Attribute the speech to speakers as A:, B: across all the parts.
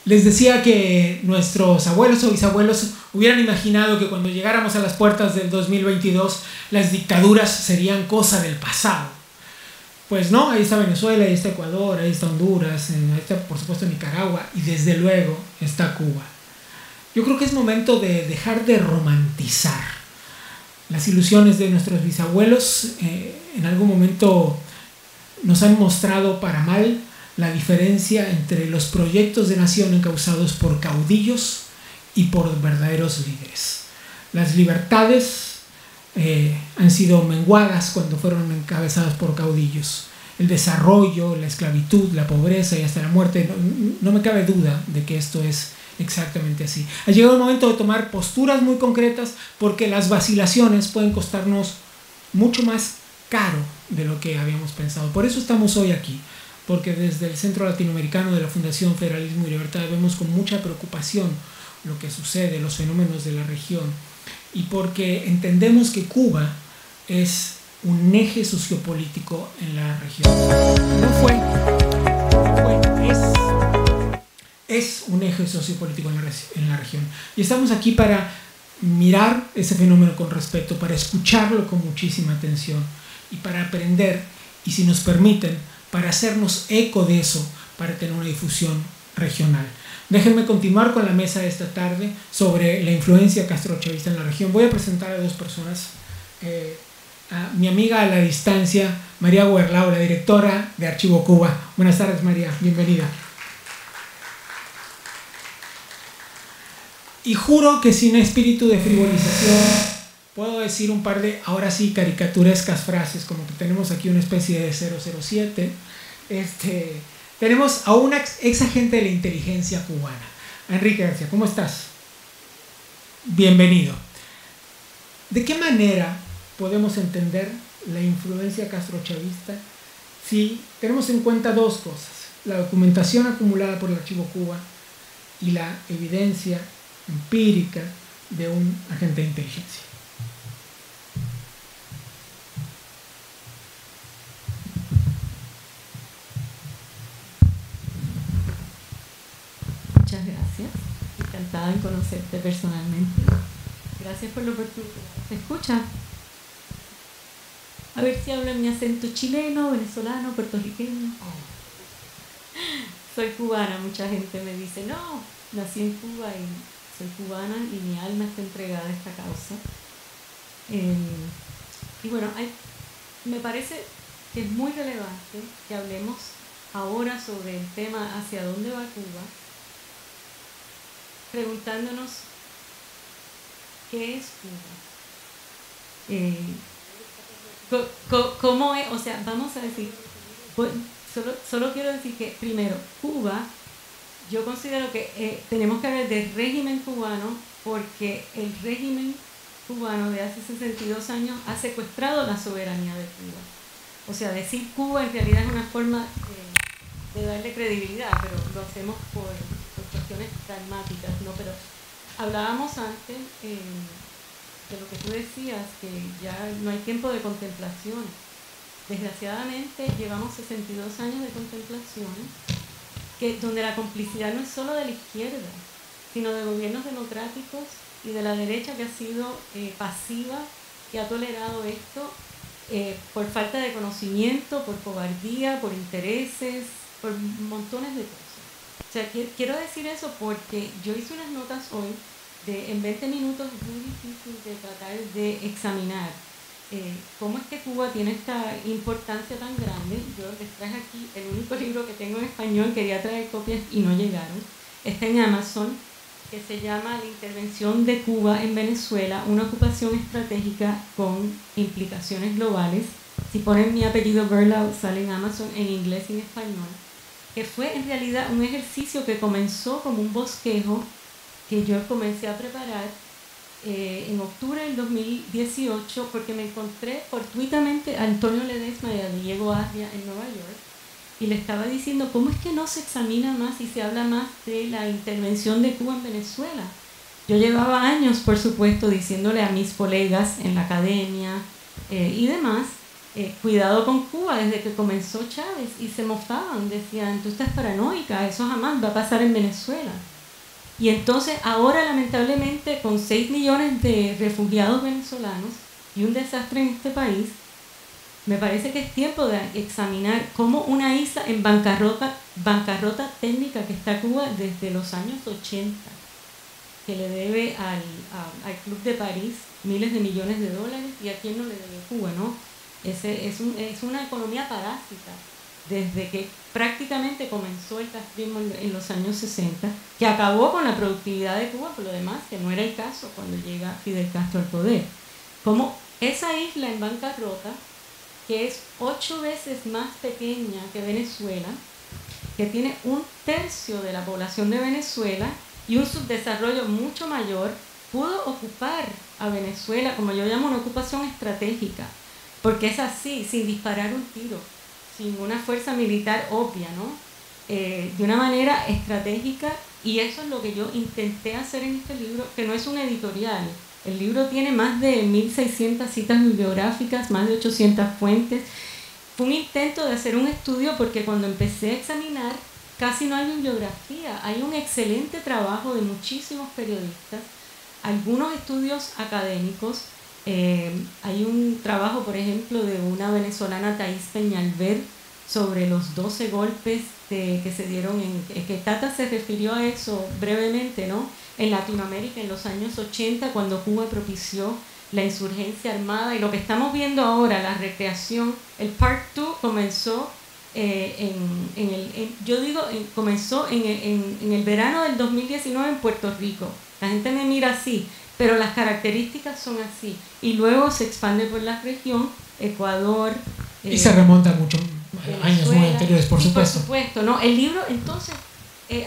A: Les decía que nuestros abuelos o bisabuelos hubieran imaginado que cuando llegáramos a las puertas del 2022 las dictaduras serían cosa del pasado. Pues no, ahí está Venezuela, ahí está Ecuador, ahí está Honduras, ahí está por supuesto Nicaragua y desde luego está Cuba. Yo creo que es momento de dejar de romantizar las ilusiones de nuestros bisabuelos. En algún momento nos han mostrado para mal la diferencia entre los proyectos de nación encausados por caudillos y por verdaderos líderes. Las libertades han sido menguadas cuando fueron encabezadas por caudillos. El desarrollo, la esclavitud, la pobreza y hasta la muerte, no me cabe duda de que esto es exactamente así. Ha llegado el momento de tomar posturas muy concretas porque las vacilaciones pueden costarnos mucho más caro de lo que habíamos pensado. Por eso estamos hoy aquí, porque desde el Centro Latinoamericano de la Fundación Federalismo y Libertad vemos con mucha preocupación lo que sucede, los fenómenos de la región, y porque entendemos que Cuba es un eje sociopolítico en la región. Es un eje sociopolítico en la región. Y estamos aquí para mirar ese fenómeno con respeto, para escucharlo con muchísima atención y para aprender, y si nos permiten, para hacernos eco de eso, para tener una difusión regional. Déjenme continuar con la mesa de esta tarde sobre la influencia castrochavista en la región. Voy a presentar a dos personas. A mi amiga a la distancia, María Guerlao, la directora de Archivo Cuba. Buenas tardes, María, bienvenida. Y juro que sin espíritu de frivolización puedo decir un par de, ahora sí, caricaturescas frases, como que tenemos aquí una especie de 007. Tenemos a un ex agente de la inteligencia cubana, Enrique García. ¿Cómo estás? Bienvenido. ¿De qué manera podemos entender la influencia castrochavista si tenemos en cuenta dos cosas: la documentación acumulada por el Archivo Cuba y la evidencia empírica de un agente de inteligencia?
B: Muchas gracias, encantada en conocerte personalmente. Gracias por la oportunidad. ¿Se escucha? A ver si hablo en mi acento chileno, venezolano, puertorriqueño. Soy cubana, mucha gente me dice, no, nací en Cuba y soy cubana y mi alma está entregada a esta causa. Y bueno, me parece que es muy relevante que hablemos ahora sobre el tema hacia dónde va Cuba, preguntándonos qué es Cuba. ¿Cómo es? O sea, vamos a decir, pues, solo quiero decir que primero, Cuba, yo considero que tenemos que hablar del régimen cubano, porque el régimen cubano de hace 62 años ha secuestrado la soberanía de Cuba. O sea, decir Cuba en realidad es una forma de darle credibilidad, pero lo hacemos por cuestiones pragmáticas, ¿no? Pero hablábamos antes de lo que tú decías, que ya no hay tiempo de contemplación. Desgraciadamente llevamos 62 años de contemplación, donde la complicidad no es solo de la izquierda, sino de gobiernos democráticos y de la derecha, que ha sido pasiva, que ha tolerado esto por falta de conocimiento, por cobardía, por intereses, por montones de cosas. O sea, quiero decir eso porque yo hice unas notas hoy en 20 minutos. Es muy difícil de tratar de examinar cómo es que Cuba tiene esta importancia tan grande. Yo les traje aquí el único libro que tengo en español, quería traer copias y no llegaron. Está en Amazon, que se llama La intervención de Cuba en Venezuela, una ocupación estratégica con implicaciones globales. Si ponen mi apellido Guerlao, sale en Amazon en inglés y en español, que fue en realidad un ejercicio que comenzó como un bosquejo que yo comencé a preparar en octubre del 2018, porque me encontré fortuitamente a Antonio Ledesma y a Diego Arria en Nueva York, y le estaba diciendo cómo es que no se examina más y se habla más de la intervención de Cuba en Venezuela. Yo llevaba años, por supuesto, diciéndole a mis colegas en la academia y demás cuidado con Cuba desde que comenzó Chávez, y se mofaban, decían, tú estás paranoica, eso jamás va a pasar en Venezuela. Y entonces ahora lamentablemente con 6 millones de refugiados venezolanos y un desastre en este país, me parece que es tiempo de examinar cómo una isla en bancarrota técnica que está Cuba desde los años 80, que le debe al Club de París miles de millones de dólares, y a quién no le debe Cuba, ¿no? Es una economía parásita desde que prácticamente comenzó el castrismo en los años 60, que acabó con la productividad de Cuba, por lo demás, que no era el caso cuando llega Fidel Castro al poder. Como esa isla en bancarrota, que es 8 veces más pequeña que Venezuela, que tiene 1/3 de la población de Venezuela y un subdesarrollo mucho mayor, pudo ocupar a Venezuela, como yo llamo, una ocupación estratégica, porque es así, sin disparar un tiro, sin una fuerza militar obvia, ¿no? De una manera estratégica, y eso es lo que yo intenté hacer en este libro, que no es un editorial. El libro tiene más de 1.600 citas bibliográficas, más de 800 fuentes. Fue un intento de hacer un estudio porque cuando empecé a examinar casi no hay bibliografía. Hay un excelente trabajo de muchísimos periodistas, algunos estudios académicos. Hay un trabajo, por ejemplo, de una venezolana, Thais Peñalver, sobre los 12 golpes que se dieron que Tata se refirió a eso brevemente, ¿no? En Latinoamérica en los años 80, cuando Cuba propició la insurgencia armada, y lo que estamos viendo ahora, la recreación, el Part 2 comenzó comenzó en el verano del 2019 en Puerto Rico. La gente me mira así, pero las características son así, y luego se expande por la región, Ecuador,
A: y se remonta mucho años muy anteriores, por supuesto.
B: Por supuesto, ¿no? El libro entonces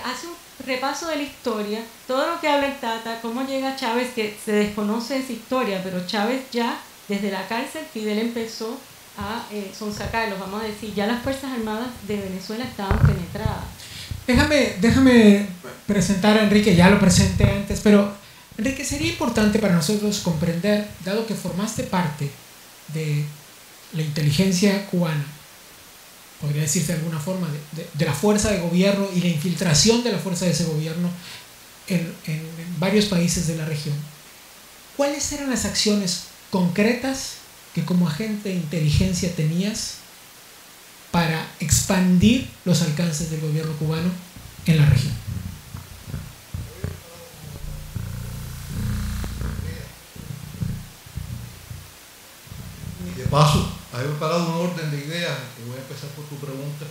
B: hace un repaso de la historia, todo lo que habla el Tata, cómo llega Chávez, que se desconoce esa historia, pero Chávez ya desde la cárcel, Fidel empezó a sonsacarlos, vamos a decir, ya las Fuerzas Armadas de Venezuela estaban penetradas.
A: Déjame presentar a Enrique, ya lo presenté antes, pero Enrique, sería importante para nosotros comprender, dado que formaste parte de la inteligencia cubana, podría decirse de alguna forma, de la fuerza de gobierno y la infiltración de la fuerza de ese gobierno en varios países de la región. ¿Cuáles eran las acciones concretas que como agente de inteligencia tenías para expandir los alcances del gobierno cubano en la región?
C: Y de paso, he preparado un orden de ideas, que voy a empezar por tu pregunta,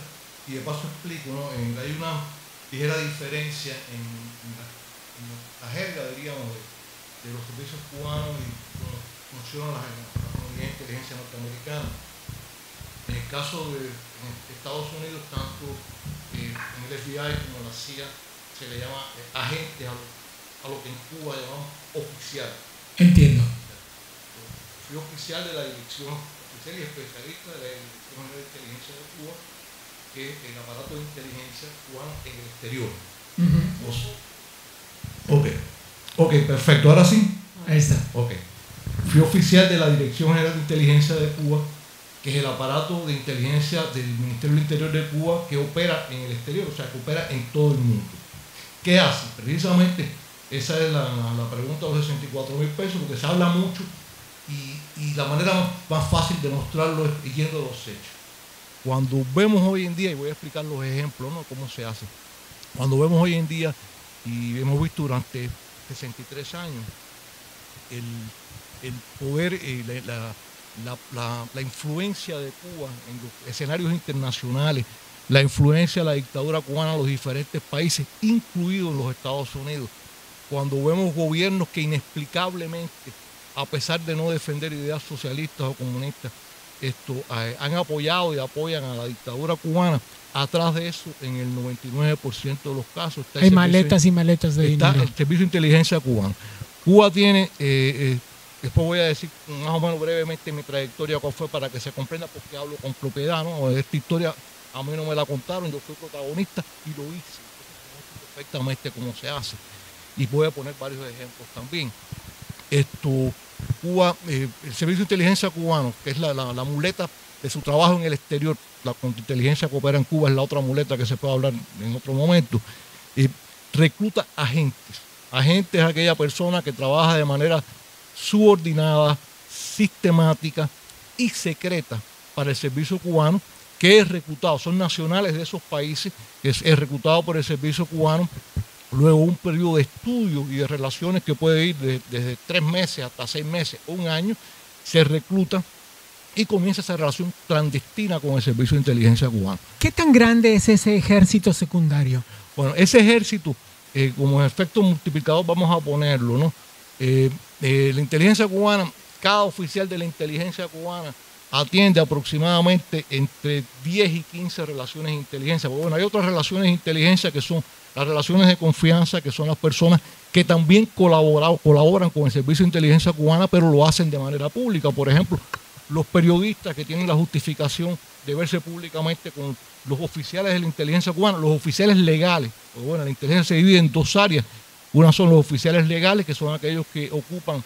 C: y de paso explico, ¿no? Hay una ligera diferencia en la jerga, diríamos, de los servicios cubanos y cómo funciona la inteligencia norteamericana. En el caso de Estados Unidos, tanto en el FBI como en la CIA se le llama agentes a lo que en Cuba llamamos oficial.
A: Entiendo.
C: Fui oficial de la dirección oficial y especialista de la Dirección de Inteligencia de Cuba, que es el aparato de inteligencia cubano en el exterior. Ok, perfecto. Ahora sí.
A: Ahí está.
C: Ok. Fui oficial de la Dirección General de Inteligencia de Cuba, que es el aparato de inteligencia del Ministerio del Interior de Cuba que opera en el exterior, o sea, que opera en todo el mundo. ¿Qué hace? Precisamente esa es la pregunta de los 64.000 pesos, porque se habla mucho y la manera más fácil de mostrarlo es yendo los hechos. Cuando vemos hoy en día, y voy a explicar los ejemplos, ¿no? Cómo se hace. Cuando vemos hoy en día, y hemos visto durante 63 años, el poder, la influencia de Cuba en los escenarios internacionales, la influencia de la dictadura cubana en los diferentes países, incluidos los Estados Unidos. Cuando vemos gobiernos que inexplicablemente, a pesar de no defender ideas socialistas o comunistas, han apoyado y apoyan a la dictadura cubana, atrás de eso, en el 99% de los casos, está
A: hay maletas y maletas de dinero.
C: Está el Servicio de Inteligencia cubano. Cuba tiene, después voy a decir más o menos brevemente mi trayectoria cuál fue para que se comprenda, porque hablo con propiedad, ¿no? Esta historia a mí no me la contaron, yo fui protagonista y lo hice. Entonces, perfectamente cómo se hace. Y voy a poner varios ejemplos también. Cuba, el Servicio de Inteligencia cubano, que es la muleta de su trabajo en el exterior. La contrainteligencia que opera en Cuba es la otra muleta que se puede hablar en otro momento. Recluta agentes. Agente es aquella persona que trabaja de manera subordinada, sistemática y secreta para el servicio cubano, que es reclutado, son nacionales de esos países, que es reclutado por el servicio cubano, luego un periodo de estudio y de relaciones que puede ir desde 3 meses hasta 6 meses, un año, se recluta y comienza esa relación clandestina con el servicio de inteligencia cubano.
A: ¿Qué tan grande es ese ejército secundario?
C: Bueno, ese ejército, como efecto multiplicador vamos a ponerlo, ¿no? La inteligencia cubana, cada oficial de la inteligencia cubana atiende aproximadamente entre 10 y 15 relaciones de inteligencia. Porque, bueno, hay otras relaciones de inteligencia que son las relaciones de confianza, que son las personas que también colaboran con el servicio de inteligencia cubana, pero lo hacen de manera pública. Por ejemplo, los periodistas que tienen la justificación de verse públicamente con los oficiales de la inteligencia cubana, los oficiales legales. Pues bueno, la inteligencia se divide en 2 áreas. Una son los oficiales legales, que son aquellos que ocupan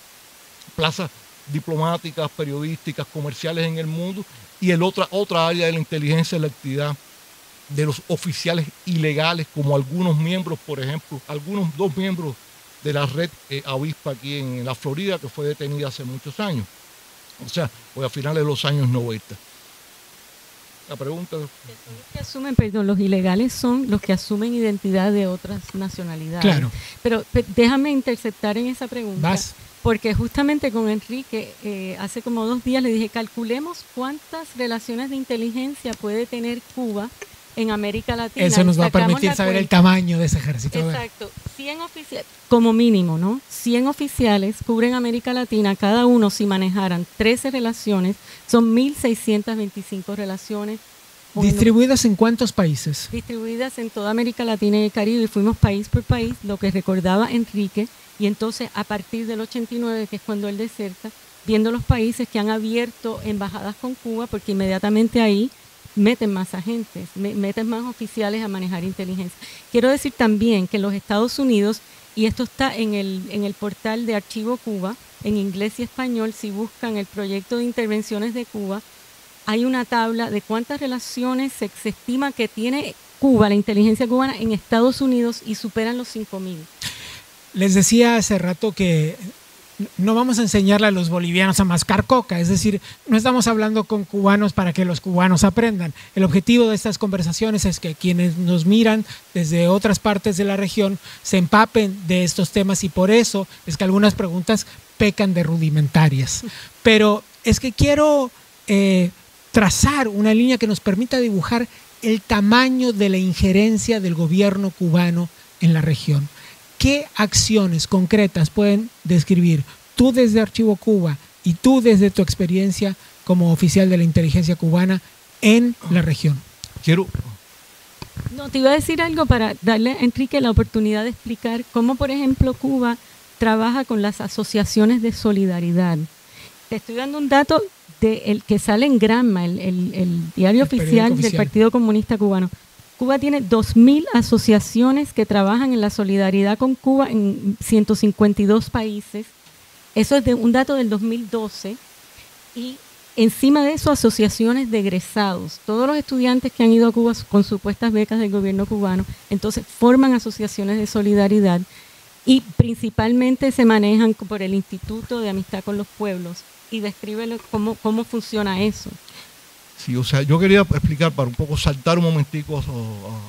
C: plazas diplomáticas, periodísticas, comerciales en el mundo, y otra área de la inteligencia es la actividad de los oficiales ilegales, como algunos miembros, por ejemplo, 2 miembros de la red Avispa aquí en la Florida, que fue detenida hace muchos años, o sea, pues a finales de los años 90. La pregunta...
B: Los ilegales son los que asumen identidad de otras nacionalidades.
A: Claro.
B: Pero déjame interceptar en esa pregunta.
A: Vas.
B: Porque justamente con Enrique, hace como 2 días le dije, calculemos cuántas relaciones de inteligencia puede tener Cuba en América Latina.
A: Eso nos va a permitir saber el tamaño de ese ejército.
B: Exacto. 100 oficiales, como mínimo, ¿no? 100 oficiales cubren América Latina, cada uno si manejaran 13 relaciones, son 1.625 relaciones.
A: ¿Distribuidas en cuántos países?
B: Distribuidas en toda América Latina y el Caribe, y fuimos país por país, lo que recordaba Enrique. Y entonces, a partir del 89, que es cuando él deserta, viendo los países que han abierto embajadas con Cuba, porque inmediatamente ahí meten más agentes, meten más oficiales a manejar inteligencia. Quiero decir también que los Estados Unidos, y esto está en el portal de Archivo Cuba, en inglés y español, si buscan el proyecto de intervenciones de Cuba, hay una tabla de cuántas relaciones se estima que tiene Cuba, la inteligencia cubana, en Estados Unidos, y superan los 5.000.
A: Les decía hace rato que no vamos a enseñarle a los bolivianos a mascar coca, es decir, no estamos hablando con cubanos para que los cubanos aprendan. El objetivo de estas conversaciones es que quienes nos miran desde otras partes de la región se empapen de estos temas, y por eso es que algunas preguntas pecan de rudimentarias. Pero es que quiero trazar una línea que nos permita dibujar el tamaño de la injerencia del gobierno cubano en la región. ¿Qué acciones concretas pueden describir tú desde Archivo Cuba y tú desde tu experiencia como oficial de la inteligencia cubana en la región?
B: No, te iba a decir algo para darle a Enrique la oportunidad de explicar cómo, por ejemplo, Cuba trabaja con las asociaciones de solidaridad. Te estoy dando un dato el que sale en Granma, el diario oficial del Partido Comunista Cubano. Cuba tiene 2.000 asociaciones que trabajan en la solidaridad con Cuba en 152 países. Eso es un dato del 2012. Y encima de eso, asociaciones de egresados. Todos los estudiantes que han ido a Cuba con supuestas becas del gobierno cubano, entonces forman asociaciones de solidaridad, y principalmente se manejan por el Instituto de Amistad con los Pueblos. Y descríbelo cómo funciona eso.
C: Sí, o sea, yo quería explicar, para un poco saltar un momentico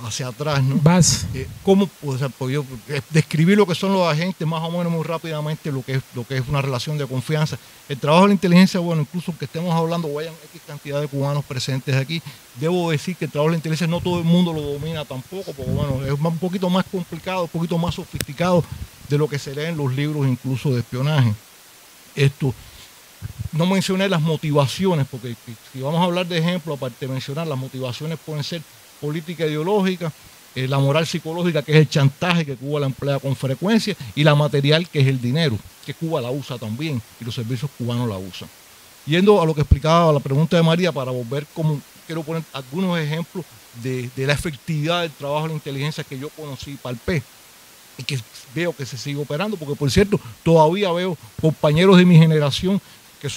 C: hacia atrás, ¿no?
A: Vas.
C: Cómo, o sea, pues yo describir lo que son los agentes más o menos muy rápidamente, lo que es una relación de confianza. El trabajo de la inteligencia, bueno, incluso que estemos hablando, vayan X cantidad de cubanos presentes aquí, debo decir que el trabajo de la inteligencia no todo el mundo lo domina tampoco, porque bueno, es un poquito más complicado, un poquito más sofisticado de lo que se lee en los libros incluso de espionaje. No mencioné las motivaciones, porque si vamos a hablar de ejemplo, aparte de mencionar, las motivaciones pueden ser política ideológica, la moral psicológica, que es el chantaje, que Cuba la emplea con frecuencia, y la material, que es el dinero, que Cuba la usa también, y los servicios cubanos la usan. Yendo a lo que explicaba la pregunta de María, para volver, quiero poner algunos ejemplos de la efectividad del trabajo de la inteligencia que yo conocí y palpé, y que veo que se sigue operando, porque por cierto, todavía veo compañeros de mi generación que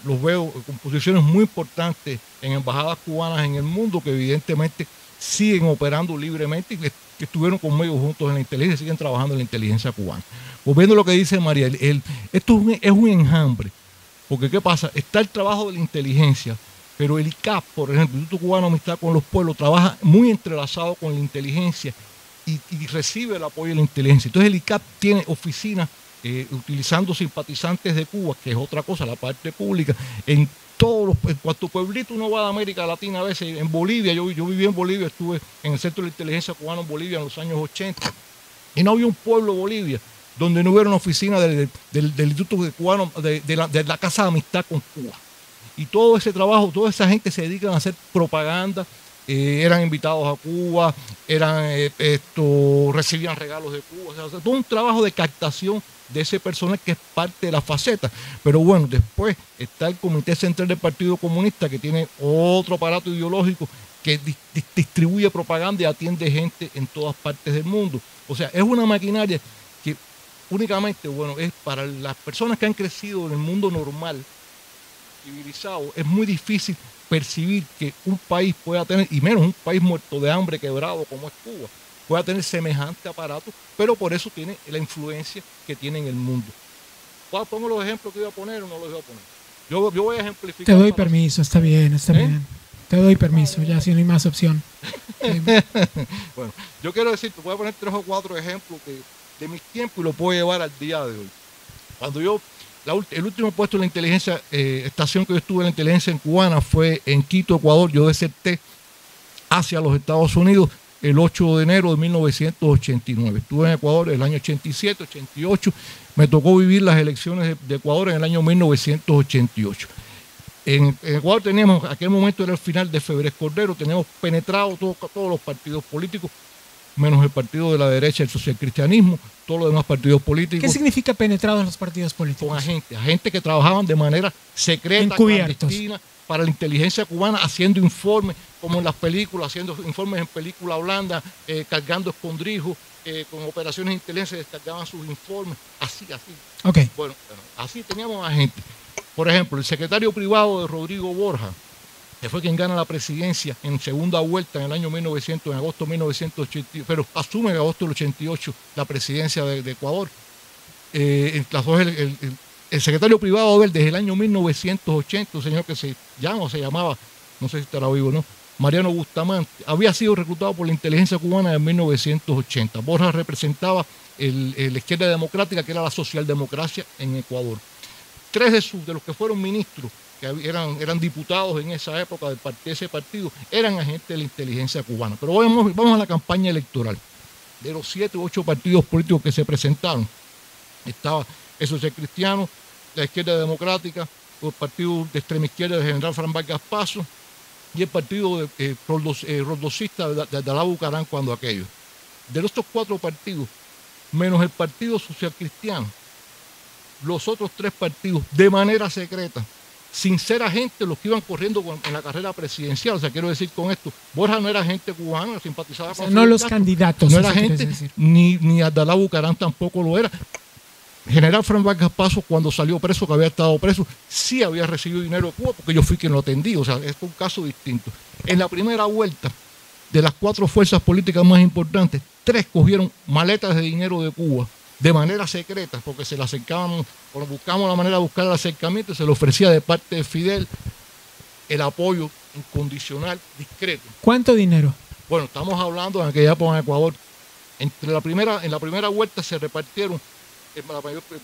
C: los veo con posiciones muy importantes en embajadas cubanas en el mundo, que evidentemente siguen operando libremente y que estuvieron conmigo juntos en la inteligencia y siguen trabajando en la inteligencia cubana. Volviendo a lo que dice María, esto es un enjambre, porque ¿qué pasa? Está el trabajo de la inteligencia, pero el ICAP, por ejemplo, el Instituto Cubano de Amistad con los Pueblos, trabaja muy entrelazado con la inteligencia y recibe el apoyo de la inteligencia. Entonces el ICAP tiene oficinas utilizando simpatizantes de Cuba, que es otra cosa, la parte pública, en cuanto pueblito uno va de América Latina, a veces en Bolivia, yo viví en Bolivia, estuve en el Centro de inteligencia cubano en Bolivia en los años 80, y no había un pueblo Bolivia donde no hubiera una oficina del Instituto Cubano, de la Casa de Amistad con Cuba. Y todo ese trabajo, toda esa gente se dedican a hacer propaganda, eran invitados a Cuba, recibían regalos de Cuba, o sea, todo un trabajo de captación de ese personal que es parte de la faceta. Pero bueno, después está el Comité Central del Partido Comunista, que tiene otro aparato ideológico que distribuye propaganda y atiende gente en todas partes del mundo. O sea, es una maquinaria que únicamente, bueno, es para las personas que han crecido en el mundo normal, civilizado, es muy difícil percibir que un país pueda tener, y menos un país muerto de hambre, quebrado como es Cuba, pueda tener semejante aparato, pero por eso tiene la influencia que tiene en el mundo. ¿Pongo los ejemplos que iba a poner o no los iba a poner? Yo voy a ejemplificar.
A: Te doy permiso, está bien, está bien. Te doy permiso, ya si no hay más opción.
C: Bueno, yo quiero decir, te voy a poner 3 o 4 ejemplos de mis tiempos y lo puedo llevar al día de hoy. Cuando el último puesto de la inteligencia, estación que yo estuve en la inteligencia en cubana fue en Quito, Ecuador. Yo deserté hacia los Estados Unidos el 8 de enero de 1989. Estuve en Ecuador el año 87, 88. Me tocó vivir las elecciones de Ecuador en el año 1988. En Ecuador teníamos, aquel momento era el final de Febres Cordero, teníamos penetrado todos los partidos políticos, menos el partido de la derecha, el socialcristianismo, todos los demás partidos políticos.
A: ¿Qué significa penetrado en los partidos políticos?
C: Con agentes que trabajaban de manera secreta, clandestina, para la inteligencia cubana, haciendo informes, como en las películas, haciendo informes en película blanda, cargando escondrijos, con operaciones de inteligencia descargaban sus informes, así.
A: Okay.
C: Bueno, así teníamos agentes. Por ejemplo, el secretario privado de Rodrigo Borja, que fue quien gana la presidencia en segunda vuelta en el año 1900, en agosto de 1988, pero asume en agosto del 88 la presidencia de Ecuador. El secretario privado de él desde el año 1980, un señor que se llamaba, no sé si estará vivo o no, Mariano Bustamante, había sido reclutado por la inteligencia cubana en 1980. Borja representaba la izquierda democrática, que era la socialdemocracia en Ecuador. 3 de los que fueron ministros, que eran diputados en esa época de ese partido, eran agentes de la inteligencia cubana. Pero vamos a la campaña electoral. De los 7 u 8 partidos políticos que se presentaron, estaba el Social Cristiano, la Izquierda Democrática, el partido de extrema izquierda de General Fran Vargas Paso y el partido roldosista de Abdalá Bucaram cuando aquello. De estos 4 partidos, menos el Partido Social Cristiano, los otros 3 partidos, de manera secreta, sin ser agentes, los que iban corriendo en la carrera presidencial. O sea, quiero decir con esto, Borja no era agente cubano, simpatizaba con
A: no los candidatos.
C: No era agente, ni Abdalá Bucaram tampoco lo era. General Fran Vargas Paso, cuando salió preso, que había estado preso, sí había recibido dinero de Cuba, porque yo fui quien lo atendí. O sea, es un caso distinto. En la primera vuelta, de las 4 fuerzas políticas más importantes, 3 cogieron maletas de dinero de Cuba de manera secreta, porque se le acercaban, cuando buscamos la manera de buscar el acercamiento, se le ofrecía de parte de Fidel el apoyo incondicional, discreto.
A: ¿Cuánto dinero?
C: Bueno, estamos hablando en aquella época en Ecuador. En la primera vuelta se repartieron, el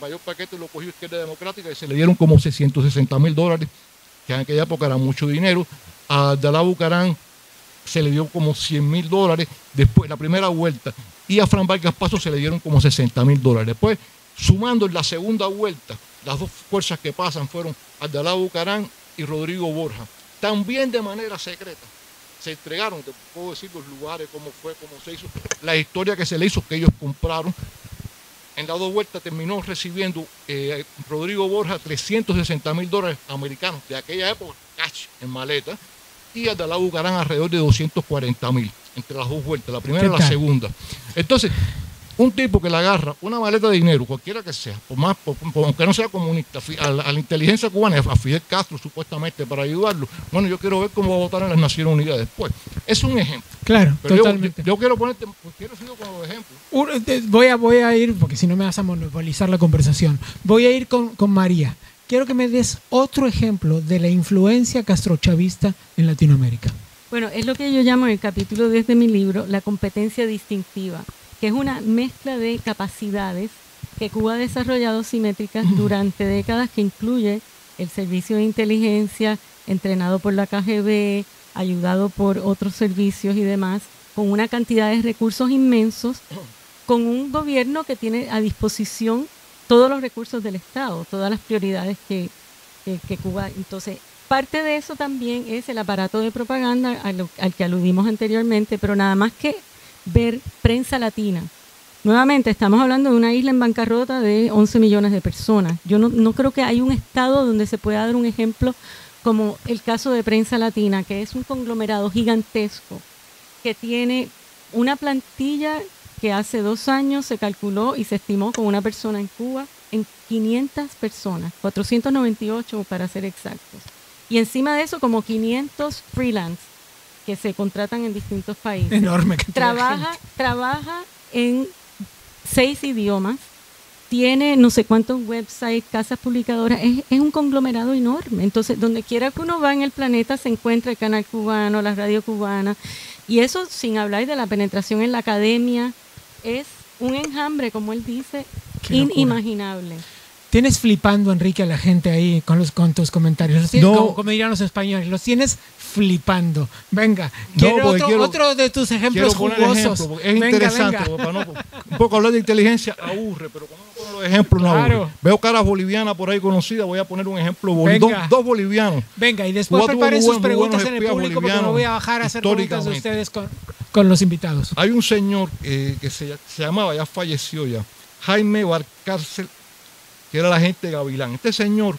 C: mayor paquete lo cogió Izquierda Democrática y se le dieron como $660,000, que en aquella época era mucho dinero. A Abdalá Bucaram se le dio como $100,000 después, la primera vuelta, y a Fran Vargas Paso se le dieron como $60,000. Después, sumando en la segunda vuelta, las 2 fuerzas que pasan fueron Abdalá Bucaram y Rodrigo Borja. También de manera secreta se entregaron, te puedo decir los lugares, cómo fue, cómo se hizo, la historia que se le hizo, que ellos compraron. En las 2 vueltas terminó recibiendo Rodrigo Borja $360,000 americanos de aquella época, cash, en maleta, y Abdalá Bucaram alrededor de $240,000 entre las 2 vueltas, la primera y la segunda. Entonces, Un tipo que le agarra una maleta de dinero, cualquiera que sea, aunque no sea comunista, a la inteligencia cubana, a Fidel Castro supuestamente para ayudarlo, bueno, yo quiero ver cómo va a votar en las Naciones Unidas después. Es un ejemplo.
A: Claro,
C: pero
A: totalmente.
C: Yo quiero ponerte, quiero seguir con los ejemplos.
A: Voy a ir, porque si no me vas a monopolizar la conversación, voy a ir con María. Quiero que me des otro ejemplo de la influencia castrochavista en Latinoamérica.
B: Bueno, es lo que yo llamo en el capítulo 10 de mi libro la competencia distintiva, que es una mezcla de capacidades que Cuba ha desarrollado simétricas durante décadas, que incluye el servicio de inteligencia entrenado por la KGB, ayudado por otros servicios y demás, con una cantidad de recursos inmensos, con un gobierno que tiene a disposición todos los recursos del Estado, todas las prioridades que Cuba. Entonces, parte de eso también es el aparato de propaganda al que aludimos anteriormente, pero nada más que ver prensa latina. Nuevamente, estamos hablando de una isla en bancarrota de 11 millones de personas. Yo no creo que hay un estado donde se pueda dar un ejemplo como el caso de Prensa Latina, que es un conglomerado gigantesco que tiene una plantilla que hace 2 años se calculó y se estimó con una persona en Cuba en 500 personas, 498 para ser exactos. Y encima de eso como 500 freelance que se contratan en distintos países.
A: Enorme.
B: Trabaja en 6 idiomas, tiene no sé cuántos websites, casas publicadoras, es un conglomerado enorme. Entonces, donde quiera que uno va en el planeta se encuentra el canal cubano, la radio cubana, y eso sin hablar de la penetración en la academia, es un enjambre, como él dice, inimaginable.
A: Tienes flipando, Enrique, a la gente ahí con tus comentarios. Como dirían los españoles, los tienes flipando. Venga, otro de tus ejemplos jugosos.
C: Es interesante. Un poco hablar de inteligencia aburre, pero cuando uno pone los ejemplos no aburre. Veo caras bolivianas por ahí conocidas, voy a poner un ejemplo. Dos bolivianos.
A: Venga, y después preparen sus preguntas en el público porque no voy a bajar a hacer preguntas de ustedes con los invitados.
C: Hay un señor que se llamaba, ya falleció ya, Jaime Valcárcel, que era el agente Gavilán. Este señor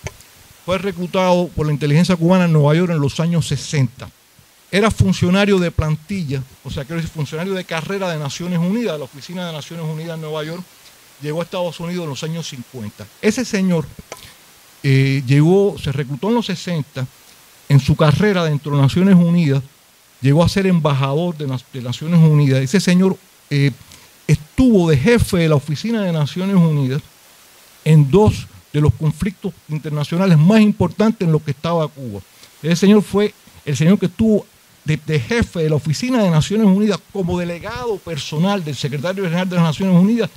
C: fue reclutado por la inteligencia cubana en Nueva York en los años 60. Era funcionario de plantilla, o sea, quiero decir, funcionario de carrera de Naciones Unidas, de la Oficina de Naciones Unidas en Nueva York. Llegó a Estados Unidos en los años 50. Ese señor se reclutó en los 60. En su carrera dentro de Naciones Unidas, llegó a ser embajador de Naciones Unidas. Ese señor estuvo de jefe de la Oficina de Naciones Unidas en 2 de los conflictos internacionales más importantes en los que estaba Cuba. Ese señor fue el señor que estuvo de jefe de la Oficina de Naciones Unidas como delegado personal del secretario general de las Naciones Unidas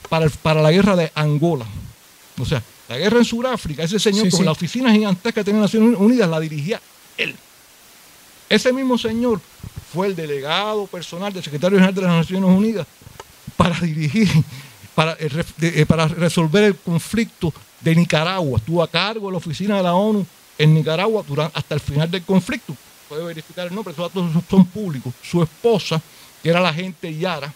C: para la guerra de Angola. O sea, la guerra en Sudáfrica, ese señor con la oficina gigantesca que tenía Naciones Unidas la dirigía él. Ese mismo señor fue el delegado personal del secretario general de las Naciones Unidas para dirigir, para resolver el conflicto de Nicaragua. Estuvo a cargo de la oficina de la ONU en Nicaragua hasta el final del conflicto. Puede verificar el nombre, esos datos son públicos. Su esposa, que era la agente Yara,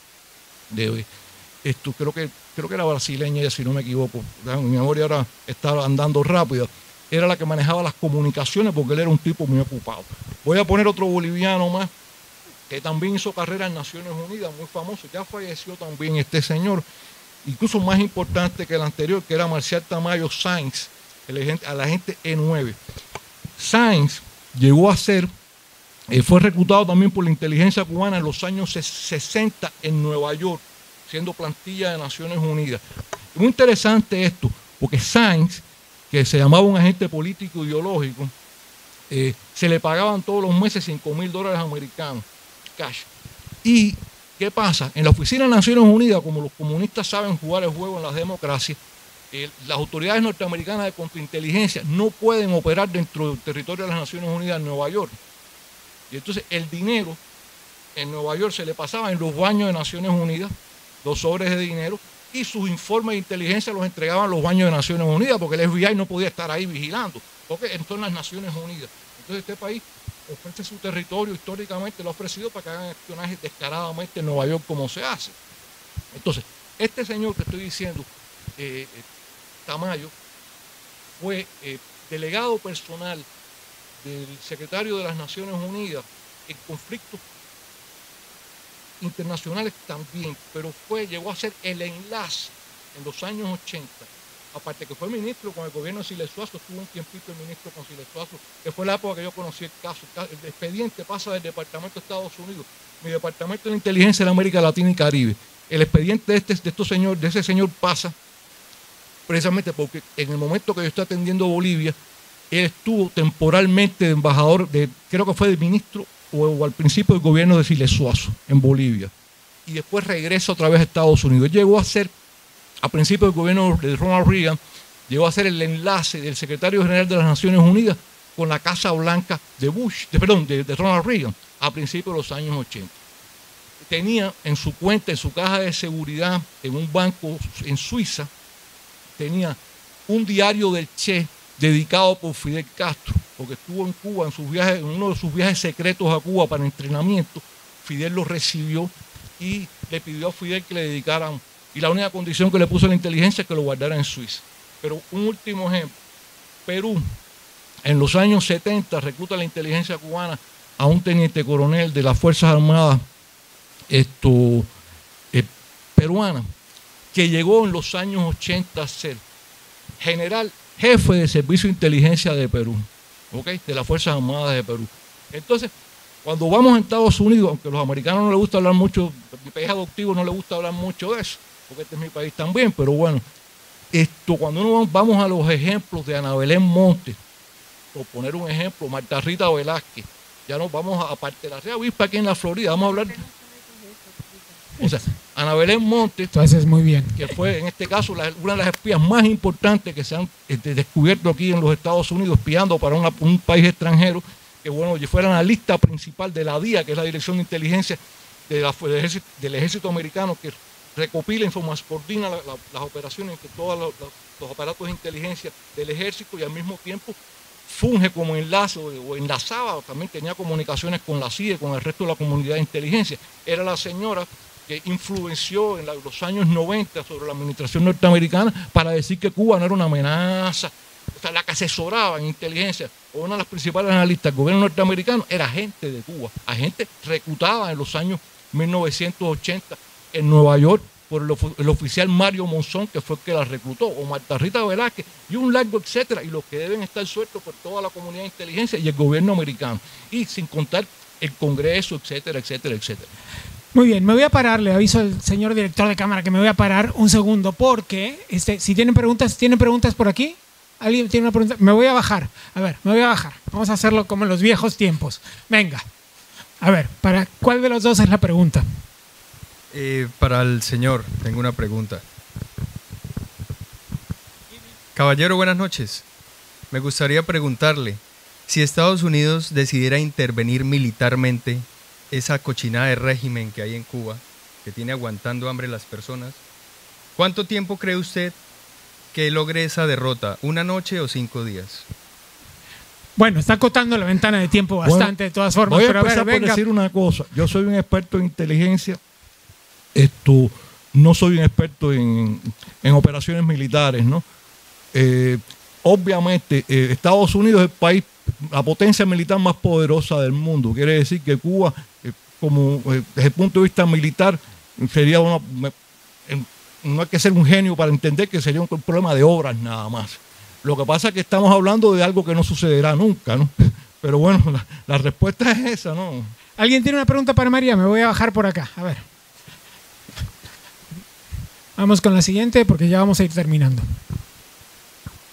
C: creo que era brasileña, si no me equivoco, mi memoria ahora está andando rápida, era la que manejaba las comunicaciones porque él era un tipo muy ocupado. Voy a poner otro boliviano más que también hizo carrera en Naciones Unidas, muy famoso, ya falleció también este señor, incluso más importante que el anterior, que era Marcial Tamayo Sáenz, el agente E9. Sáenz llegó a ser, fue reclutado también por la inteligencia cubana en los años 60 en Nueva York, siendo plantilla de Naciones Unidas. Muy interesante esto, porque Sáenz, que se llamaba un agente político ideológico, se le pagaban todos los meses $5,000 americanos, cash. ¿Y qué pasa? En la Oficina de Naciones Unidas, como los comunistas saben jugar el juego en las democracias, las autoridades norteamericanas de contrainteligencia no pueden operar dentro del territorio de las Naciones Unidas en Nueva York. Y entonces el dinero en Nueva York se le pasaba en los baños de Naciones Unidas, los sobres de dinero, y sus informes de inteligencia los entregaban los baños de Naciones Unidas, porque el FBI no podía estar ahí vigilando, porque son las Naciones Unidas. Entonces este país ofrece su territorio, históricamente lo ha ofrecido para que hagan espionaje descaradamente en Nueva York como se hace. Entonces, este señor que estoy diciendo, Tamayo, fue delegado personal del secretario de las Naciones Unidas en conflictos internacionales también, pero llegó a ser el enlace en los años 80. Aparte que fue ministro con el gobierno de Siles Suazo, estuvo un tiempito el ministro con Siles Suazo, que fue la época que yo conocí el caso. El expediente pasa del Departamento de Estados Unidos, mi Departamento de Inteligencia de América Latina y Caribe. El expediente de ese señor pasa precisamente porque en el momento que yo estoy atendiendo Bolivia, él estuvo temporalmente de embajador, creo que fue de ministro o al principio del gobierno de Siles Suazo en Bolivia. Y después regresa otra vez a Estados Unidos. Él llegó a ser, a principio del gobierno de Ronald Reagan, llegó a ser el enlace del secretario general de las Naciones Unidas con la Casa Blanca de Ronald Reagan, a principios de los años 80. Tenía en su cuenta, en su caja de seguridad, en un banco en Suiza, tenía un diario del Che dedicado por Fidel Castro, porque estuvo en Cuba en uno de sus viajes secretos a Cuba para entrenamiento. Fidel lo recibió y le pidió a Fidel que le dedicaran, y la única condición que le puso la inteligencia es que lo guardara en Suiza. Pero un último ejemplo, Perú en los años 70 recluta a la inteligencia cubana a un teniente coronel de las Fuerzas Armadas peruanas, que llegó en los años 80 a ser general jefe de servicio de inteligencia de Perú, ¿okay? De las Fuerzas Armadas de Perú. Entonces, cuando vamos a Estados Unidos, aunque a los americanos no les gusta hablar mucho, mi país adoptivo no les gusta hablar mucho de eso, porque este es mi país también, pero bueno, cuando vamos a los ejemplos de Ana Belén Montes, por poner un ejemplo, Marta Rita Velázquez, ya nos vamos a parte de la Rea Avispa aquí en la Florida, vamos a hablar. O sea, Ana Belén Montes,
A: entonces, muy bien,
C: que fue en este caso una de las espías más importantes que se han descubierto aquí en los Estados Unidos, espiando para un país extranjero, que bueno, fuera la lista principal de la DIA, que es la Dirección de Inteligencia del Ejército Americano, que recopila información, coordina las operaciones entre todos los aparatos de inteligencia del ejército y al mismo tiempo funge como enlace o enlazaba, también tenía comunicaciones con la CIA y con el resto de la comunidad de inteligencia. Era la señora que influenció en los años 90 sobre la administración norteamericana para decir que Cuba no era una amenaza. O sea, la que asesoraba en inteligencia, o una de las principales analistas del gobierno norteamericano, era gente de Cuba, agente reclutada en los años 1980 en Nueva York por el oficial Mario Monzón, que fue el que la reclutó, o Marta Rita Velázquez, y un largo etcétera, y los que deben estar sueltos por toda la comunidad de inteligencia y el gobierno americano, y sin contar el Congreso, etcétera, etcétera, etcétera.
A: Muy bien, me voy a parar, le aviso al señor director de cámara que me voy a parar un segundo, porque si tienen preguntas por aquí. ¿Alguien tiene una pregunta? Me voy a bajar. A ver, me voy a bajar. Vamos a hacerlo como en los viejos tiempos. Venga. A ver, ¿para cuál de los dos es la pregunta?
D: Para el señor, tengo una pregunta. Caballero, buenas noches. Me gustaría preguntarle, si Estados Unidos decidiera intervenir militarmente esa cochinada de régimen que hay en Cuba, que tiene aguantando hambre las personas, ¿cuánto tiempo cree usted que logre esa derrota? ¿Una noche o 5 días?
A: Bueno, está acotando la ventana de tiempo bastante, de todas formas.
C: Voy a
A: pero
C: empezar por decir una cosa. Yo soy un experto en inteligencia. No soy un experto en operaciones militares, ¿no? Obviamente, Estados Unidos es el país, la potencia militar más poderosa del mundo. Quiere decir que Cuba, desde el punto de vista militar, sería no hay que ser un genio para entender que sería un problema de obras nada más. Lo que pasa es que estamos hablando de algo que no sucederá nunca, ¿no? Pero bueno, la respuesta es esa, ¿no?
A: ¿Alguien tiene una pregunta para María? Me voy a bajar por acá. A ver. Vamos con la siguiente porque ya vamos a ir terminando.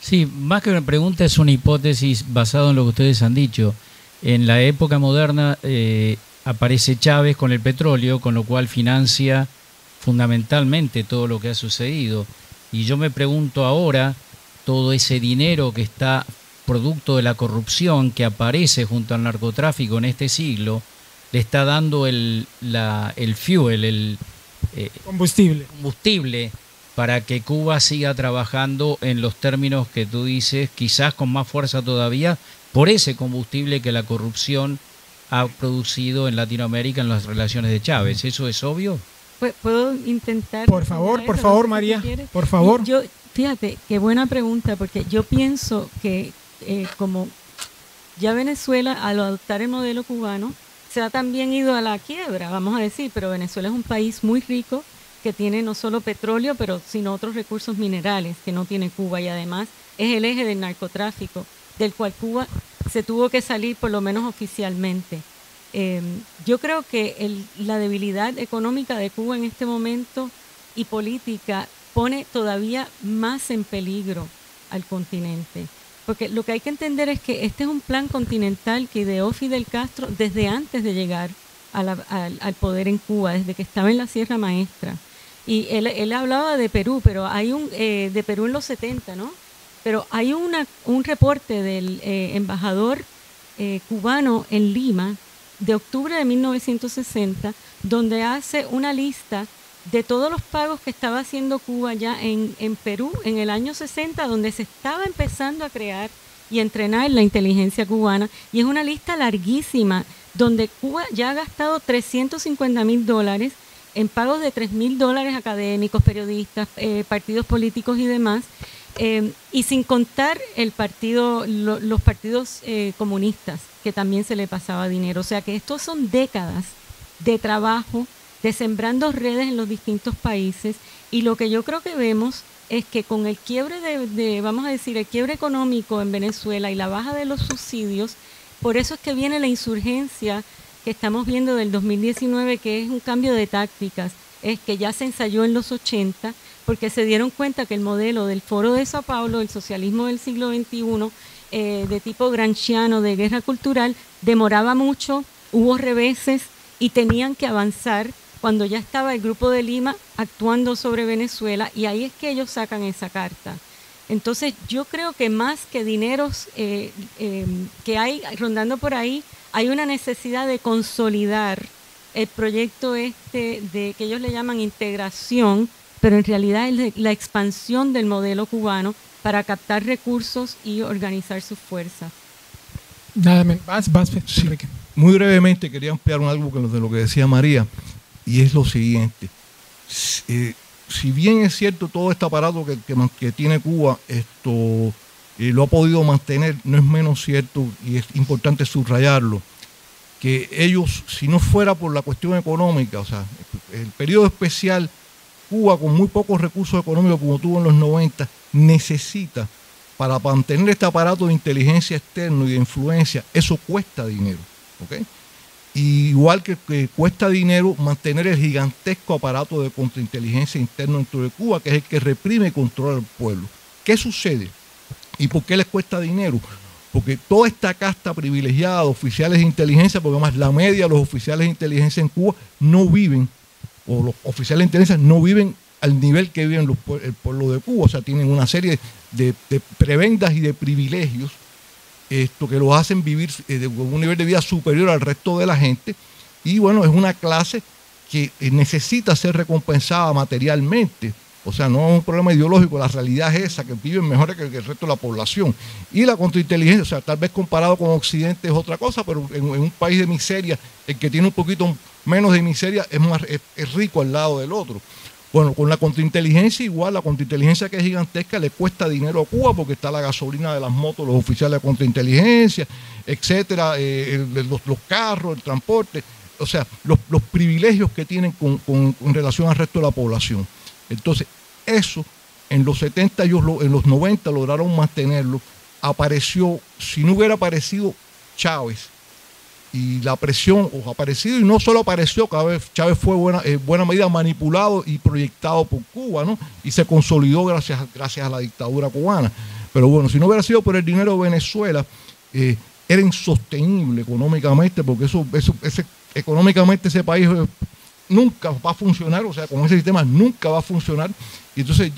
E: Sí, más que una pregunta es una hipótesis basada en lo que ustedes han dicho. En la época moderna aparece Chávez con el petróleo, con lo cual financia fundamentalmente todo lo que ha sucedido. Y yo me pregunto ahora, todo ese dinero que está producto de la corrupción que aparece junto al narcotráfico en este siglo, le está dando el fuel, el combustible para que Cuba siga trabajando en los términos que tú dices, quizás con más fuerza todavía, por ese combustible que la corrupción ha producido en Latinoamérica en las relaciones de Chávez. ¿Eso es obvio?
B: ¿Puedo intentar?
A: Por favor, María, por favor.
B: Fíjate, qué buena pregunta, porque yo pienso que como ya Venezuela, al adoptar el modelo cubano, se ha también ido a la quiebra, vamos a decir, pero Venezuela es un país muy rico que tiene no solo petróleo, pero sino otros recursos minerales que no tiene Cuba, y además es el eje del narcotráfico, del cual Cuba se tuvo que salir por lo menos oficialmente. Yo creo que la debilidad económica de Cuba en este momento y política pone todavía más en peligro al continente. Porque lo que hay que entender es que este es un plan continental que ideó Fidel Castro desde antes de llegar al poder en Cuba, desde que estaba en la Sierra Maestra. Y él hablaba de Perú, pero hay de Perú en los 70, ¿no? Pero hay un reporte del embajador cubano en Lima de octubre de 1960, donde hace una lista de todos los pagos que estaba haciendo Cuba ya en Perú en el año 60, donde se estaba empezando a crear y entrenar la inteligencia cubana, y es una lista larguísima, donde Cuba ya ha gastado $350,000 en pagos de $3,000 académicos, periodistas, partidos políticos y demás, y sin contar los partidos comunistas, que también se le pasaba dinero. O sea que estos son décadas de trabajo, de sembrando redes en los distintos países, y lo que yo creo que vemos es que con el quiebre vamos a decir, el quiebre económico en Venezuela y la baja de los subsidios, por eso es que viene la insurgencia que estamos viendo del 2019, que es un cambio de tácticas, es que ya se ensayó en los 80, porque se dieron cuenta que el modelo del Foro de Sao Paulo, el socialismo del siglo XXI, de tipo gramsciano, de guerra cultural, demoraba mucho, hubo reveses y tenían que avanzar cuando ya estaba el Grupo de Lima actuando sobre Venezuela, y ahí es que ellos sacan esa carta. Entonces yo creo que más que dineros que hay rondando por ahí, hay una necesidad de consolidar el proyecto de que ellos le llaman integración, pero en realidad es la expansión del modelo cubano para captar recursos y organizar sus fuerzas.
A: Nada, vas,
C: Sí.
A: Enrique.
C: Muy brevemente quería ampliar algo de lo que decía María, y es lo siguiente. Si bien es cierto todo este aparato que tiene Cuba, lo ha podido mantener, no es menos cierto, y es importante subrayarlo, que ellos, si no fuera por la cuestión económica, o sea, el periodo especial, Cuba con muy pocos recursos económicos como tuvo en los 90, necesita, para mantener este aparato de inteligencia externo y de influencia, eso cuesta dinero, ¿ok? Y igual que cuesta dinero mantener el gigantesco aparato de contrainteligencia interno dentro de Cuba, que es el que reprime y controla al pueblo. ¿Qué sucede? ¿Y por qué les cuesta dinero? Porque toda esta casta privilegiada de oficiales de inteligencia, porque además la media de los oficiales de inteligencia en Cuba no viven, o los oficiales de inteligencia no viven al nivel que viven el pueblo de Cuba. O sea, tienen una serie de prebendas y de privilegios que los hacen vivir con un nivel de vida superior al resto de la gente, y bueno, es una clase que necesita ser recompensada materialmente. O sea, no es un problema ideológico, la realidad es esa, que viven mejor que el resto de la población. Y la contrainteligencia, o sea, tal vez comparado con Occidente es otra cosa, pero en un país de miseria, el que tiene un poquito menos de miseria es rico al lado del otro. Bueno, con la contrainteligencia igual, la contrainteligencia, que es gigantesca, le cuesta dinero a Cuba, porque está la gasolina de las motos, los oficiales de contrainteligencia, etcétera, los carros, el transporte, o sea, los privilegios que tienen con relación al resto de la población. Entonces, eso en los 70 en los 90 lograron mantenerlo. Apareció, si no hubiera aparecido Chávez, y la presión aparecido, y no solo apareció, Chávez fue buena medida manipulado y proyectado por Cuba, ¿no? Y se consolidó gracias a la dictadura cubana. Pero bueno, si no hubiera sido por el dinero de Venezuela, era insostenible económicamente, porque económicamente ese país nunca va a funcionar, o sea, con ese sistema nunca va a funcionar, y entonces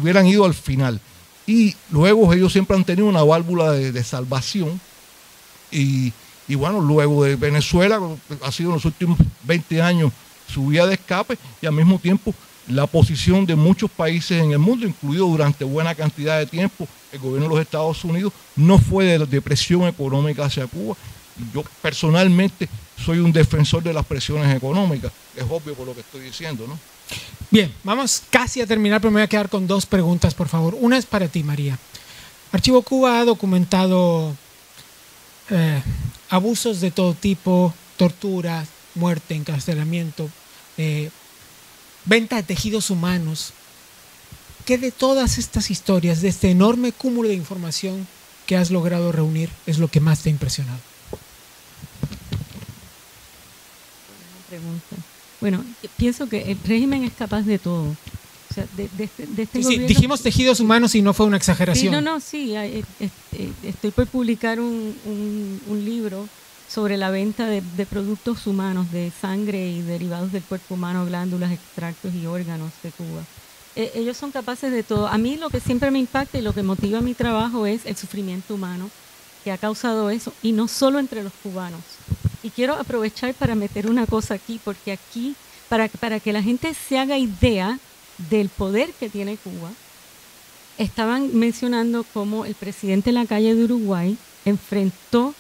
C: hubieran ido al final. Y luego ellos siempre han tenido una válvula de salvación, y bueno, luego de Venezuela ha sido en los últimos 20 años su vía de escape, y al mismo tiempo la posición de muchos países en el mundo, incluido durante buena cantidad de tiempo el gobierno de los Estados Unidos, no fue de presión económica hacia Cuba. Yo personalmente soy un defensor de las presiones económicas, es obvio por lo que estoy diciendo, ¿no?
A: Bien, vamos casi a terminar, pero me voy a quedar con dos preguntas, por favor. Una es para ti, María. Archivo Cuba ha documentado abusos de todo tipo tortura, muerte, encarcelamiento, venta de tejidos humanos. ¿Qué de todas estas historias, de este enorme cúmulo de información que has logrado reunir, es lo que más te ha impresionado?
B: Pregunta. Bueno, pienso que el régimen es capaz de todo. O sea, de este
A: Sí,
B: gobierno...
A: dijimos tejidos humanos y no fue una exageración.
B: Sí, estoy por publicar un libro sobre la venta de productos humanos, de sangre y derivados del cuerpo humano, glándulas, extractos y órganos de Cuba. Ellos son capaces de todo. A mí lo que siempre me impacta y lo que motiva mi trabajo es el sufrimiento humano que ha causado eso, y no solo entre los cubanos. Y quiero aprovechar para meter una cosa aquí, porque aquí, para que la gente se haga idea del poder que tiene Cuba, estaban mencionando cómo el presidente Lacalle de Uruguay enfrentó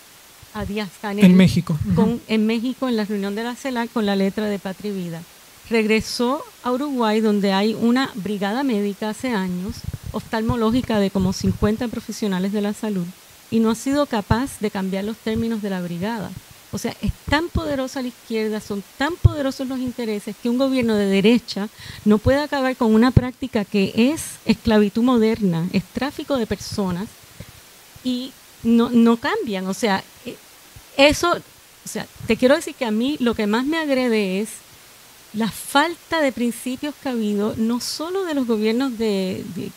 B: a Díaz-Canel
A: en México.
B: En México, en la reunión de la CELAC, con la letra de Patria y Vida. Regresó a Uruguay, donde hay una brigada médica hace años, oftalmológica, de como 50 profesionales de la salud, y no ha sido capaz de cambiar los términos de la brigada. O sea, es tan poderosa la izquierda, son tan poderosos los intereses, que un gobierno de derecha no puede acabar con una práctica que es esclavitud moderna, es tráfico de personas, y no cambian. O sea, te quiero decir que a mí lo que más me agrede es la falta de principios que ha habido, no solo de los gobiernos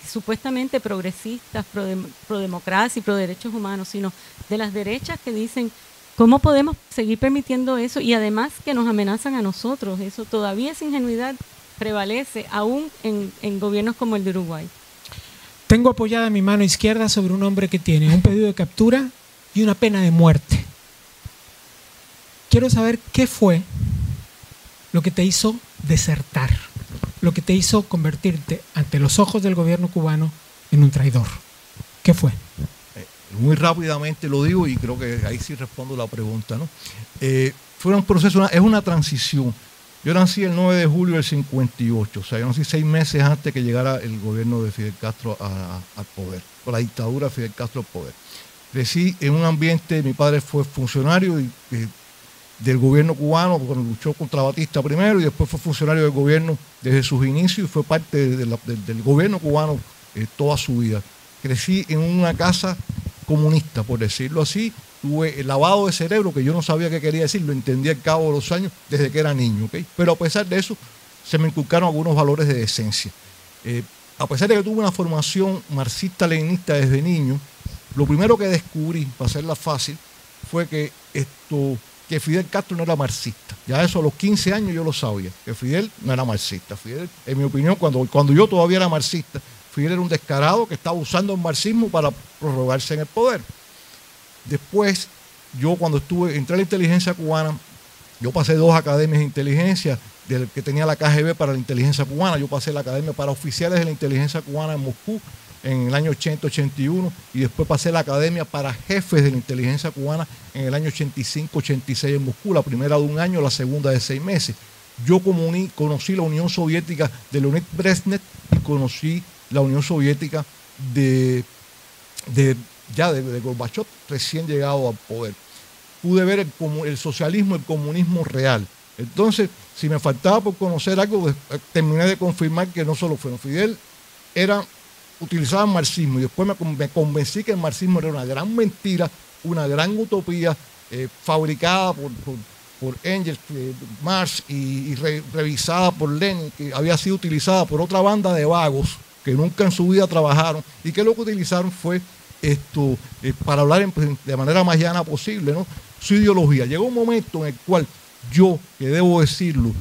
B: supuestamente progresistas, pro democracia y pro derechos humanos, sino de las derechas que dicen, ¿cómo podemos seguir permitiendo eso? Y además que nos amenazan a nosotros. Eso todavía, esa ingenuidad prevalece aún en gobiernos como el de Uruguay.
A: Tengo apoyada mi mano izquierda sobre un hombre que tiene un pedido de captura y una pena de muerte. Quiero saber qué fue lo que te hizo desertar, lo que te hizo convertirte ante los ojos del gobierno cubano en un traidor. ¿Qué fue?
C: Muy rápidamente lo digo y creo que ahí sí respondo la pregunta, ¿no? Fue un proceso, es una transición. Yo nací el 9 de julio del 58, o sea, yo nací 6 meses antes que llegara el gobierno de Fidel Castro al poder, o la dictadura de Fidel Castro al poder. Crecí en un ambiente, mi padre fue funcionario del gobierno cubano, cuando luchó contra Batista primero, y después fue funcionario del gobierno desde sus inicios y fue parte del gobierno cubano toda su vida. Crecí en una casa comunista, por decirlo así. Tuve el lavado de cerebro, que yo no sabía qué quería decir, lo entendí al cabo de los años desde que era niño, ¿okay? Pero a pesar de eso, se me inculcaron algunos valores de decencia. A pesar de que tuve una formación marxista-leninista desde niño, lo primero que descubrí, para hacerla fácil, fue que Fidel Castro no era marxista. Ya eso a los 15 años yo lo sabía, que Fidel no era marxista. Fidel, en mi opinión, cuando yo todavía era marxista, Fidel era un descarado que estaba usando el marxismo para prorrogarse en el poder. Después, yo cuando entré a la inteligencia cubana, yo pasé 2 academias de inteligencia, del que tenía la KGB para la inteligencia cubana. Yo pasé la academia para oficiales de la inteligencia cubana en Moscú en el año 80-81, y después pasé la academia para jefes de la inteligencia cubana en el año 85-86 en Moscú, la primera de 1 año, la segunda de 6 meses. Yo conocí la Unión Soviética de Leonid Brezhnev y conocí la Unión Soviética de Gorbachev, recién llegado al poder. Pude ver el socialismo, el comunismo real. Entonces, si me faltaba por conocer algo, terminé de confirmar que no solo fue Fidel, utilizaba el marxismo, y después me convencí que el marxismo era una gran mentira, una gran utopía fabricada por Engels, Marx y revisada por Lenin, que había sido utilizada por otra banda de vagos que nunca en su vida trabajaron, y que lo que utilizaron fue para hablar de manera más llana posible, ¿no?, su ideología. Llegó un momento en el cual yo, que debo decirlo,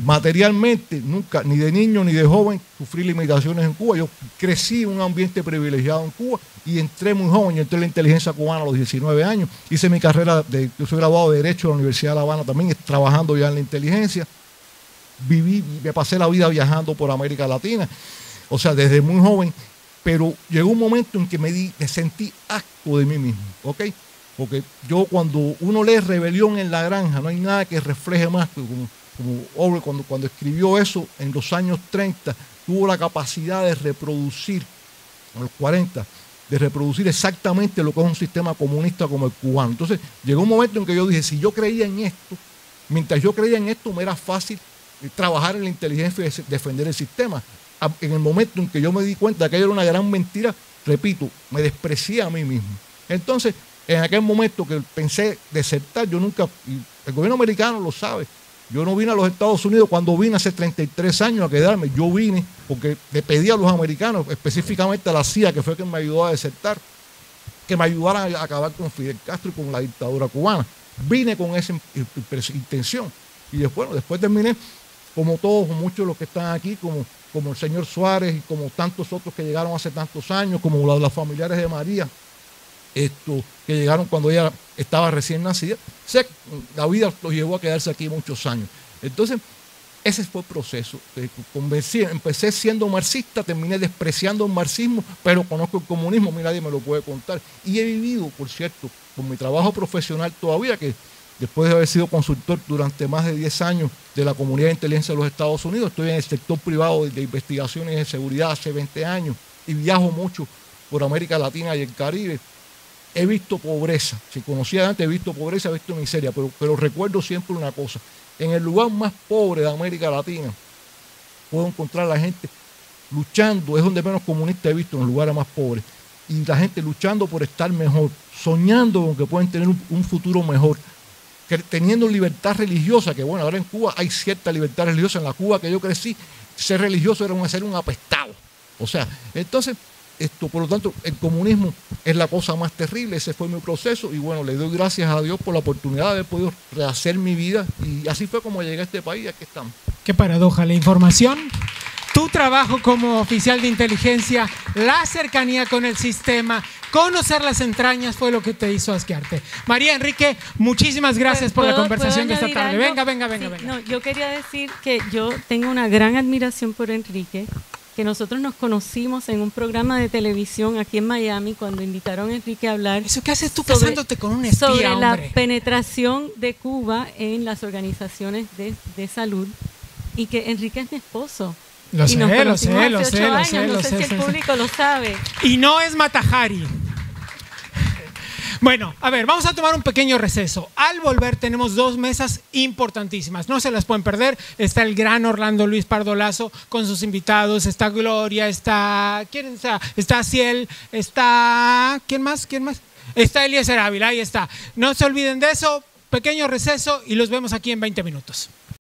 C: materialmente, nunca, ni de niño ni de joven, sufrí limitaciones en Cuba. Yo crecí en un ambiente privilegiado en Cuba y entré muy joven. Yo entré en la inteligencia cubana a los 19 años. Hice mi carrera, yo soy graduado de Derecho de la Universidad de La Habana también, trabajando ya en la inteligencia. Me pasé la vida viajando por América Latina, o sea, desde muy joven. Pero llegó un momento en que me sentí asco de mí mismo, ¿ok? Porque yo, cuando uno lee Rebelión en la Granja, no hay nada que refleje más, como Orwell cuando escribió eso en los años 30, tuvo la capacidad de reproducir, en los 40, de reproducir exactamente lo que es un sistema comunista como el cubano. Entonces llegó un momento en que yo dije, si yo creía en esto, mientras yo creía en esto, me era fácil trabajar en la inteligencia y defender el sistema. En el momento en que yo me di cuenta que aquello era una gran mentira, repito, me desprecié a mí mismo. Entonces, en aquel momento que pensé desertar, yo nunca, y el gobierno americano lo sabe, yo no vine a los Estados Unidos cuando vine hace 33 años a quedarme. Yo vine porque le pedí a los americanos, específicamente a la CIA, que fue quien me ayudó a desertar, que me ayudaran a acabar con Fidel Castro y con la dictadura cubana. Vine con esa intención. Y después terminé, como todos, muchos de los que están aquí, como el señor Suárez y como tantos otros que llegaron hace tantos años, como los familiares de María, que llegaron cuando ella estaba recién nacida. La vida los llevó a quedarse aquí muchos años. Entonces, ese fue el proceso. Empecé siendo marxista, terminé despreciando el marxismo, pero conozco el comunismo, nadie me lo puede contar. Y he vivido, por cierto, con mi trabajo profesional todavía, que después de haber sido consultor durante más de 10 años de la Comunidad de Inteligencia de los Estados Unidos, estoy en el sector privado de investigaciones de seguridad hace 20 años y viajo mucho por América Latina y el Caribe. He visto pobreza, si conocía antes, he visto pobreza, he visto miseria, pero recuerdo siempre una cosa: en el lugar más pobre de América Latina puedo encontrar a la gente luchando, es donde menos comunistas he visto, en los lugares más pobres, y la gente luchando por estar mejor, soñando con que pueden tener un futuro mejor, teniendo libertad religiosa, que bueno, ahora en Cuba hay cierta libertad religiosa. En la Cuba que yo crecí, ser religioso era ser un apestado. O sea, entonces, por lo tanto, el comunismo es la cosa más terrible. Ese fue mi proceso y bueno, le doy gracias a Dios por la oportunidad de haber podido rehacer mi vida y así fue como llegué a este país y aquí estamos.
A: Qué paradoja, la información, tu trabajo como oficial de inteligencia, la cercanía con el sistema, conocer las entrañas fue lo que te hizo asquearte. María Enrique, muchísimas gracias por la conversación de esta tarde. Venga.
B: No, yo quería decir que yo tengo una gran admiración por Enrique, que nosotros nos conocimos en un programa de televisión aquí en Miami cuando invitaron a Enrique a hablar.
A: ¿Eso qué haces tú casándote con un espía,
B: sobre la
A: hombre?
B: penetración de Cuba en las organizaciones de salud, y que Enrique es mi esposo.
A: Lo sé.
B: No sé si el público lo sabe.
A: Y no es Matajari. Bueno, a ver, vamos a tomar un pequeño receso. Al volver tenemos 2 mesas importantísimas, no se las pueden perder. Está el gran Orlando Luis Pardo Lazo con sus invitados, está Gloria, ¿quién está? Está Ciel, está... ¿Quién más? Está Eliezer Ávila, ahí está. No se olviden de eso, pequeño receso y los vemos aquí en 20 minutos.